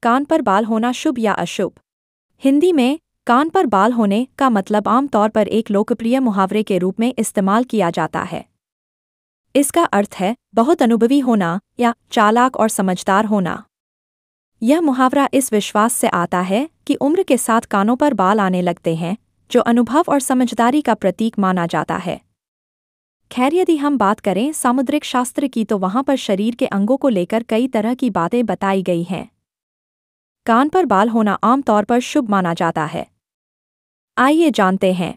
कान पर बाल होना शुभ या अशुभ। हिंदी में कान पर बाल होने का मतलब आमतौर पर एक लोकप्रिय मुहावरे के रूप में इस्तेमाल किया जाता है। इसका अर्थ है बहुत अनुभवी होना या चालाक और समझदार होना। यह मुहावरा इस विश्वास से आता है कि उम्र के साथ कानों पर बाल आने लगते हैं, जो अनुभव और समझदारी का प्रतीक माना जाता है। खैर, यदि हम बात करें सामुद्रिक शास्त्र की, तो वहाँ पर शरीर के अंगों को लेकर कई तरह की बातें बताई गई हैं। कान पर बाल होना आमतौर पर शुभ माना जाता है। आइए जानते हैं।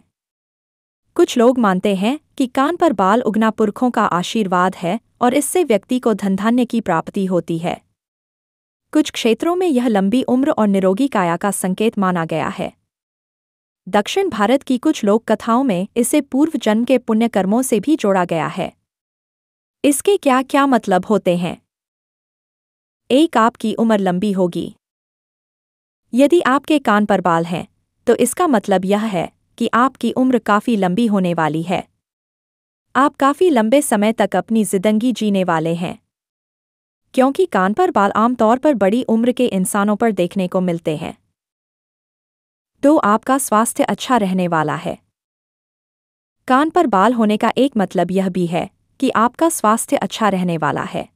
कुछ लोग मानते हैं कि कान पर बाल उगना पुरखों का आशीर्वाद है और इससे व्यक्ति को धन धान्य की प्राप्ति होती है। कुछ क्षेत्रों में यह लंबी उम्र और निरोगी काया का संकेत माना गया है। दक्षिण भारत की कुछ लोक कथाओं में इसे पूर्व जन्म के पुण्य कर्मों से भी जोड़ा गया है। इसके क्या क्या मतलब होते हैं? 1. आपकी उम्र लंबी होगी। यदि आपके कान पर बाल हैं, तो इसका मतलब यह है कि आपकी उम्र काफी लंबी होने वाली है। आप काफी लंबे समय तक अपनी जिंदगी जीने वाले हैं, क्योंकि कान पर बाल आमतौर पर बड़ी उम्र के इंसानों पर देखने को मिलते हैं। 2. आपका स्वास्थ्य अच्छा रहने वाला है। कान पर बाल होने का एक मतलब यह भी है कि आपका स्वास्थ्य अच्छा रहने वाला है।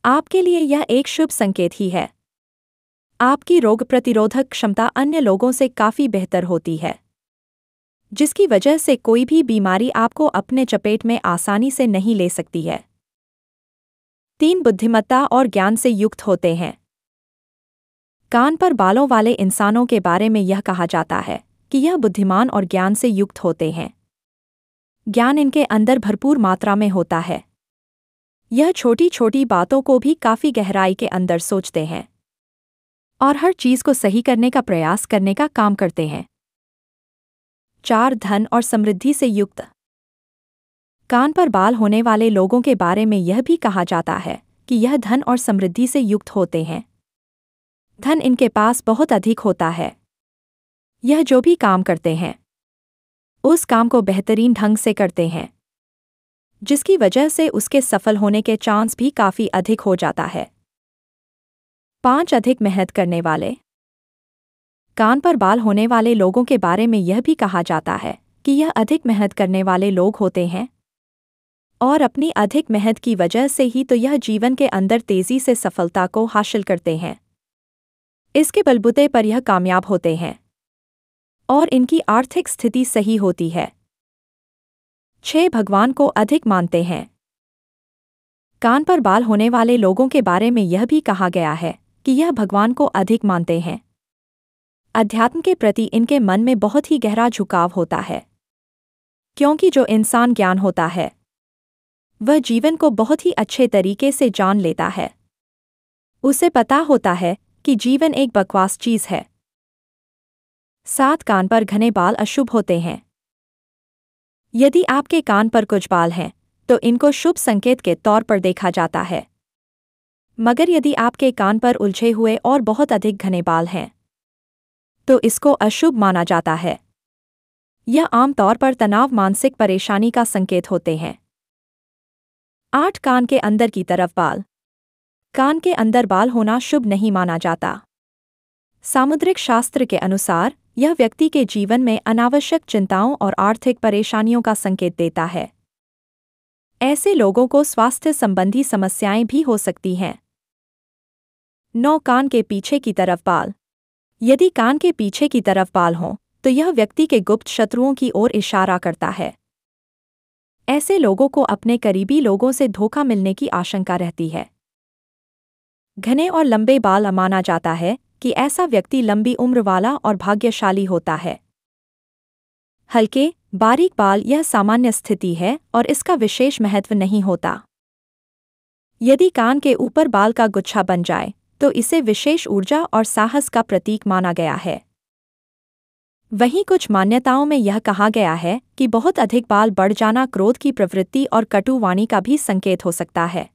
आपके लिए यह एक शुभ संकेत ही है। आपकी रोग प्रतिरोधक क्षमता अन्य लोगों से काफी बेहतर होती है, जिसकी वजह से कोई भी बीमारी आपको अपने चपेट में आसानी से नहीं ले सकती है। 3. बुद्धिमत्ता और ज्ञान से युक्त होते हैं। कान पर बालों वाले इंसानों के बारे में यह कहा जाता है कि यह बुद्धिमान और ज्ञान से युक्त होते हैं। ज्ञान इनके अंदर भरपूर मात्रा में होता है। यह छोटी छोटी बातों को भी काफी गहराई के अंदर सोचते हैं और हर चीज को सही करने का प्रयास करने का काम करते हैं। 4. धन और समृद्धि से युक्त। कान पर बाल होने वाले लोगों के बारे में यह भी कहा जाता है कि यह धन और समृद्धि से युक्त होते हैं। धन इनके पास बहुत अधिक होता है। यह जो भी काम करते हैं, उस काम को बेहतरीन ढंग से करते हैं, जिसकी वजह से उसके सफल होने के चांस भी काफी अधिक हो जाता है। 5. अधिक मेहनत करने वाले। कान पर बाल होने वाले लोगों के बारे में यह भी कहा जाता है कि यह अधिक मेहनत करने वाले लोग होते हैं और अपनी अधिक मेहनत की वजह से ही तो यह जीवन के अंदर तेजी से सफलता को हासिल करते हैं। इसके बलबूते पर यह कामयाब होते हैं और इनकी आर्थिक स्थिति सही होती है। 6. भगवान को अधिक मानते हैं। कान पर बाल होने वाले लोगों के बारे में यह भी कहा गया है कि यह भगवान को अधिक मानते हैं। अध्यात्म के प्रति इनके मन में बहुत ही गहरा झुकाव होता है, क्योंकि जो इंसान ज्ञान होता है, वह जीवन को बहुत ही अच्छे तरीके से जान लेता है। उसे पता होता है कि जीवन एक बकवास चीज है। 7. कान पर घने बाल अशुभ होते हैं। यदि आपके कान पर कुछ बाल हैं, तो इनको शुभ संकेत के तौर पर देखा जाता है। मगर यदि आपके कान पर उलझे हुए और बहुत अधिक घने बाल हैं, तो इसको अशुभ माना जाता है। यह आमतौर पर तनाव, मानसिक परेशानी का संकेत होते हैं। 8. कान के अंदर की तरफ बाल। कान के अंदर बाल होना शुभ नहीं माना जाता। सामुद्रिक शास्त्र के अनुसार यह व्यक्ति के जीवन में अनावश्यक चिंताओं और आर्थिक परेशानियों का संकेत देता है। ऐसे लोगों को स्वास्थ्य संबंधी समस्याएं भी हो सकती हैं। 9. कान के पीछे की तरफ बाल। यदि कान के पीछे की तरफ बाल हों, तो यह व्यक्ति के गुप्त शत्रुओं की ओर इशारा करता है। ऐसे लोगों को अपने करीबी लोगों से धोखा मिलने की आशंका रहती है। घने और लंबे बाल माना जाता है कि ऐसा व्यक्ति लंबी उम्र वाला और भाग्यशाली होता है। हल्के, बारीक बाल यह सामान्य स्थिति है और इसका विशेष महत्व नहीं होता। यदि कान के ऊपर बाल का गुच्छा बन जाए, तो इसे विशेष ऊर्जा और साहस का प्रतीक माना गया है। वहीं कुछ मान्यताओं में यह कहा गया है कि बहुत अधिक बाल बढ़ जाना क्रोध की प्रवृत्ति और कटु वाणी का भी संकेत हो सकता है।